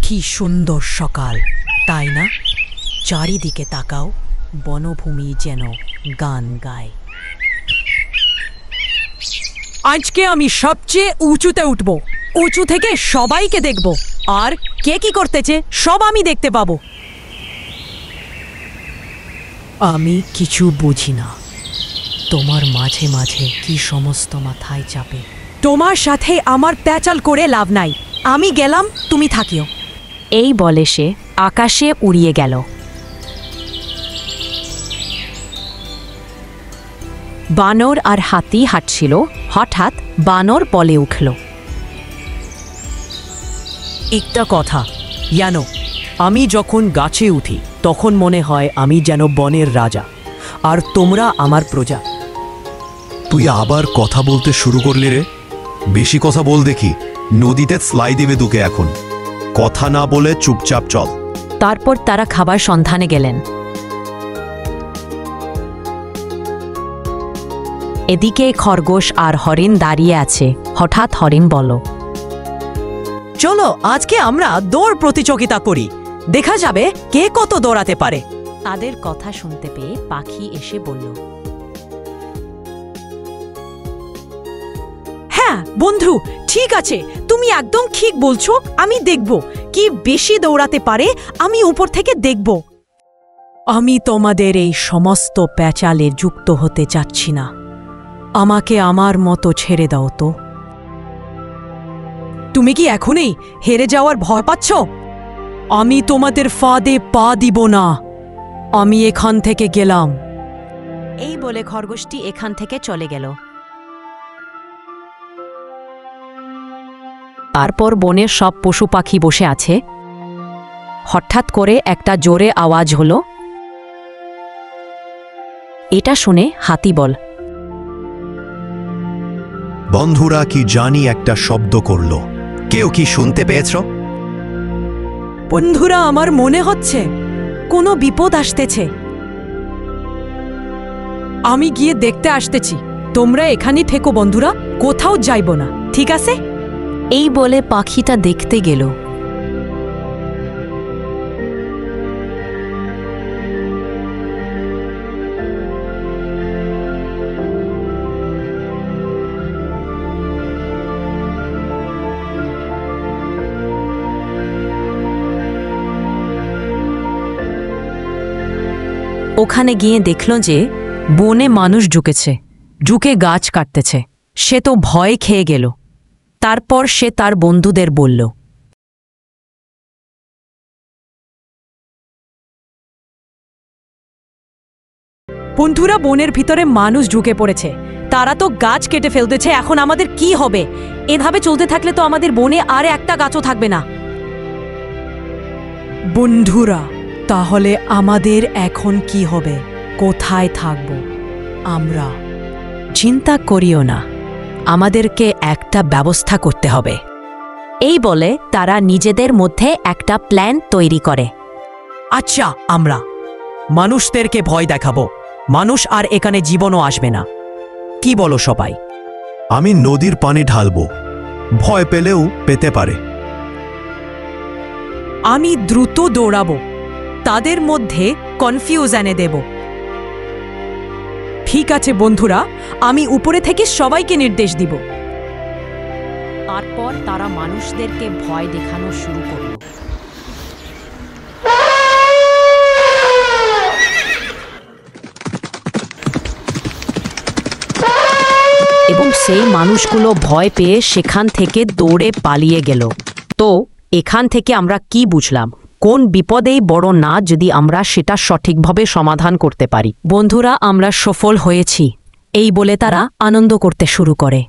কি সুন্দর সকাল, তাই না? চারিদিকে তাকাও, বনভূমি যেন গান গায়। আজকে আমি সবচেয়ে উঁচুতে উঠব, উঁচু থেকে সবাইকে দেখব, আর কে কি করতেছে সব আমি দেখতে পাবো। আমি কিছু বুঝি না, তোমার মাঝে মাঝে কি সমস্ত মাথায় চাপে। তোমার সাথে আমার প্যাচাল করে লাভ নাই, আমি গেলাম, তুমি থাকিও। এই বলে সে আকাশে উড়িয়ে গেল। বানর আর হাতি হাঁটছিল, হঠাৎ বানর বলে উঠল, একটা কথা জানো, আমি যখন গাছে উঠি তখন মনে হয় আমি যেন বনের রাজা, আর তোমরা আমার প্রজা। তুই আবার কথা বলতে শুরু করলি রে? বেশি কথা বল দেখি, নদীতে স্লাই দেবে তোকে এখন। কথা না বলে চুপচাপ চল। তারপর তারা খাবার সন্ধানে গেলেন। এদিকে খরগোশ আর হরিণ দাঁড়িয়ে আছে। হঠাৎ হরিণ বলল, চলো আজকে আমরা দৌড় প্রতিযোগিতা করি, দেখা যাবে কে কত দৌড়াতে পারে। তাদের কথা শুনতে পেয়ে পাখি এসে বলল, হ্যাঁ বন্ধু, ঠিক আছে, তুমি একদম ঠিক বলছো। আমি দেখব কি বেশি দৌড়াতে পারে, আমি উপর থেকে দেখব। আমি তোমাদের এই সমস্ত প্যাচালে যুক্ত হতে চাচ্ছি না, আমাকে আমার মতো ছেড়ে দাও তো। তুমি কি এখনই হেরে যাওয়ার ভয় পাচ্ছ? আমি তোমাদের ফাঁদে পা দিব না, আমি এখান থেকে গেলাম। এই বলে খরগোশটি এখান থেকে চলে গেল। তারপর বনের সব পশু পাখি বসে আছে। হঠাৎ করে একটা জোরে আওয়াজ হলো। এটা শুনে হাতি বল, বন্ধুরা, কি জানি একটা শব্দ করলো, কেউ কি শুনতে পেয়েছ? বন্ধুরা, আমার মনে হচ্ছে কোনো বিপদ আসতেছে, আমি গিয়ে দেখতে আসতেছি। তোমরা এখানেই থেকো বন্ধুরা, কোথাও যাইব না, ঠিক আছে? এই বলে পাখিটা দেখতে গেল। ওখানে গিয়ে দেখল যে বনে মানুষ ঢুকেছে, ঢুকে গাছ কাটতেছে। সে তো ভয় খেয়ে গেল। তারপর সে তার বন্ধুদের বলল, বন্ধুরা, বনের ভিতরে মানুষ ঢুকে পড়েছে, তারা তো গাছ কেটে ফেলতেছে, এখন আমাদের কি হবে? এভাবে চলতে থাকলে তো আমাদের বনে আর একটা গাছও থাকবে না। বন্ধুরা, তাহলে আমাদের এখন কি হবে? কোথায় থাকব আমরা? চিন্তা করিও না, আমাদেরকে একটা ব্যবস্থা করতে হবে। এই বলে তারা নিজেদের মধ্যে একটা প্ল্যান তৈরি করে। আচ্ছা, আমরা মানুষদেরকে ভয় দেখাবো, মানুষ আর এখানে জীবনও আসবে না। কি বলো সবাই? আমি নদীর পানি ঢালবো, ভয় পেলেও পেতে পারে। আমি দ্রুত দৌড়াবো, তাদের মধ্যে কনফিউশনে দেব। ঠিক আছে বন্ধুরা, আমি উপরে থেকে সবাইকে নির্দেশ দিব। তারপর তারা মানুষদেরকে ভয় দেখানো শুরু করল। এবং সেই মানুষগুলো ভয় পেয়ে সেখান থেকে দৌড়ে পালিয়ে গেল। তো এখান থেকে আমরা কি বুঝলাম? কোন বিপদেই বড় না, যদি আমরা সেটা সঠিকভাবে সমাধান করতে পারি। বন্ধুরা, আমরা সফল হয়েছি, এই বলে তারা আনন্দ করতে শুরু করে।